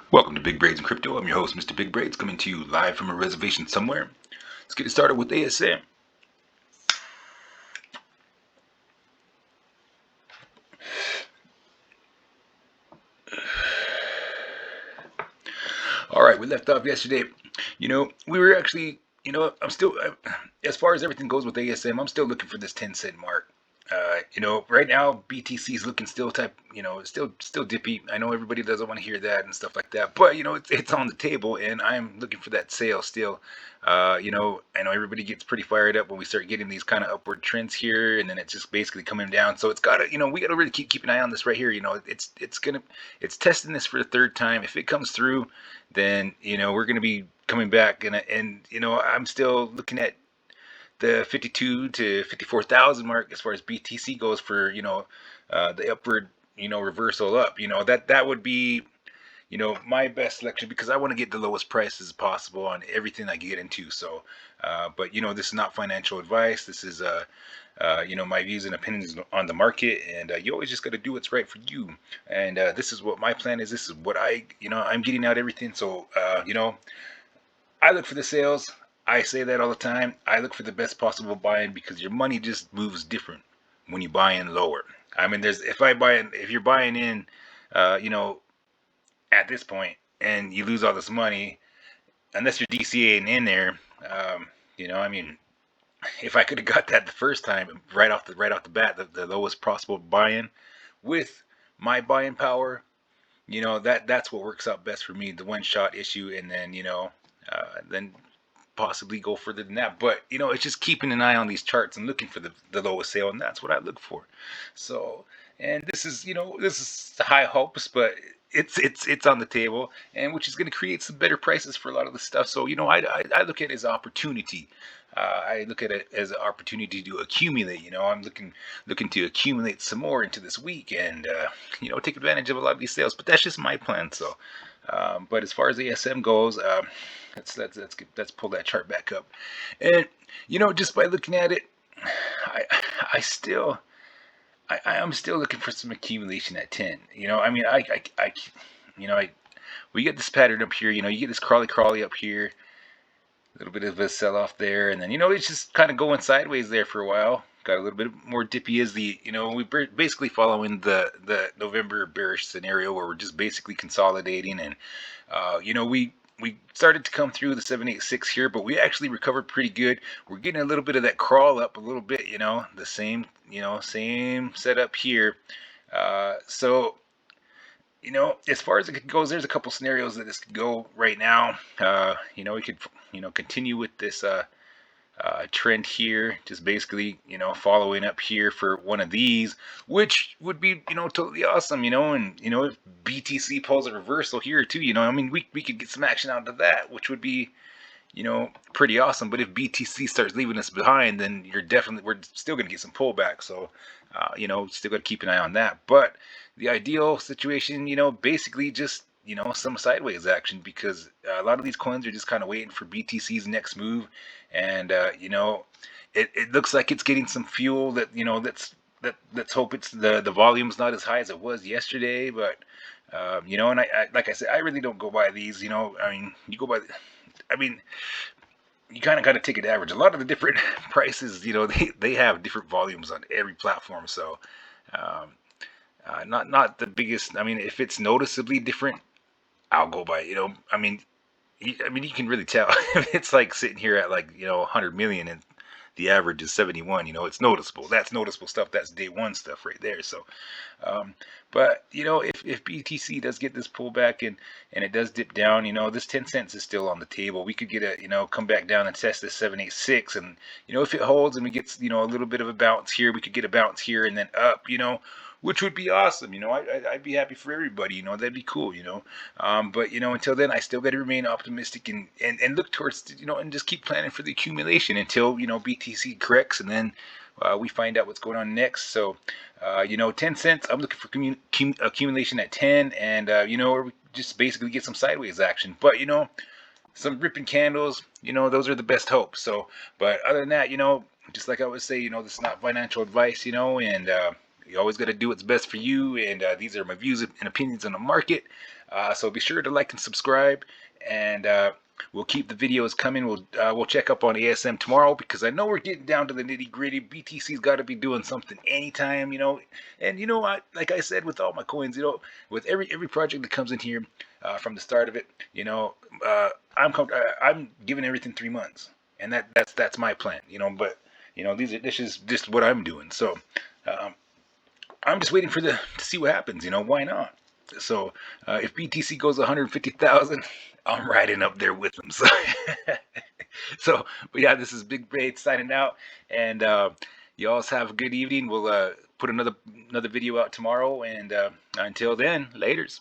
Welcome to Big Braids and Crypto. I'm your host, Mr. Big Braids, coming to you live from a reservation somewhere. Let's get it started with ASM. All right, we left off yesterday. We were actually, I'm still, as far as everything goes with ASM, I'm still looking for this 10-cent mark. Right now BTC is looking still still dippy. I know everybody doesn't want to hear that and stuff like that, but it's on the table, and I'm looking for that sale still. I know everybody gets pretty fired up when we start getting these kind of upward trends here, and then it's just basically coming down. So it's gotta, we gotta really keep an eye on this right here. It's testing this for the third time. If it comes through, then we're gonna be coming back, and I'm still looking at the 52 to 54,000 mark as far as BTC goes for the upward reversal up. That would be my best selection, because I want to get the lowest prices possible on everything I get into. So, but this is not financial advice. This is my views and opinions on the market, and you always just got to do what's right for you. And this is what my plan is. This is what I'm getting out everything. So, I look for the sales. I say that all the time. I look for the best possible buy-in, because your money just moves different when you buy in lower. I mean, if you're buying in, uh, you know, at this point, and you lose all this money, unless you're DCAing in there, I mean, if I could have got that the first time, right off the bat, the lowest possible buy-in with my buying power, that's what works out best for me, the one shot issue, and then then possibly go further than that. But it's just keeping an eye on these charts and looking for the lowest sale, and that's what I look for. So, and this is high hopes, but it's on the table, and which is going to create some better prices for a lot of the stuff. So I look at it as opportunity. I look at it as an opportunity to accumulate. I'm looking to accumulate some more into this week, and take advantage of a lot of these sales. But that's just my plan. So, but as far as ASM goes, let's pull that chart back up, and just by looking at it, I I still I'm still looking for some accumulation at 10. I mean, I we get this pattern up here. You get this crawly up here, a little bit of a sell off there, and then it's just kind of going sideways there for a while. Got a little bit more dippy as we're basically following the November bearish scenario, where we're just basically consolidating, and we started to come through the 786 here, but we actually recovered pretty good. We're getting a little bit of that crawl up a little bit, the same setup here. So as far as it goes, there's a couple scenarios that this could go right now. We could, continue with this trend here, just basically, following up here for one of these, which would be, totally awesome, and, if BTC pulls a reversal here too, I mean, we could get some action out of that, which would be, pretty awesome. But if BTC starts leaving us behind, then we're still going to get some pullback. So, still got to keep an eye on that. But the ideal situation, basically just, some sideways action, because a lot of these coins are just kind of waiting for BTC's next move. And, it looks like it's getting some fuel that, let's hope the volume's not as high as it was yesterday. But, and like I said, I really don't go by these, I mean, I mean, you kind of got to take an average. A lot of the different prices, they have different volumes on every platform. So, um, not the biggest. I mean, if it's noticeably different, I'll go by it. You can really tell. It's like sitting here at 100 million, and the average is 71. It's noticeable. That's noticeable stuff. That's day one stuff right there. So, um, but if BTC does get this pullback, and it does dip down, this 10 cents is still on the table. We could get come back down and test this 786, and if it holds and we get a little bit of a bounce here, we could get a bounce here and then up, which would be awesome. I'd be happy for everybody. That'd be cool. But until then, I still got to remain optimistic, and look towards and just keep planning for the accumulation until BTC corrects, and then we find out what's going on next. So 10 cents. I'm looking for accumulation at 10, and or we just basically get some sideways action. But some ripping candles. Those are the best hopes. So, but other than that, just like I would say, this is not financial advice. And You always got to do what's best for you, and these are my views and opinions on the market. So be sure to like and subscribe, and we'll keep the videos coming. We'll check up on ASM tomorrow because I know we're getting down to the nitty gritty. BTC's got to be doing something anytime, And like I said, with all my coins, with every project that comes in here from the start of it, I'm giving everything 3 months, and that's my plan, But this is just what I'm doing. So um, I'm just waiting to see what happens. Why not? So if BTC goes 150,000, I'm riding up there with them. So but yeah, this is Big Braid signing out, and you all have a good evening. We'll put another video out tomorrow, and until then, laters.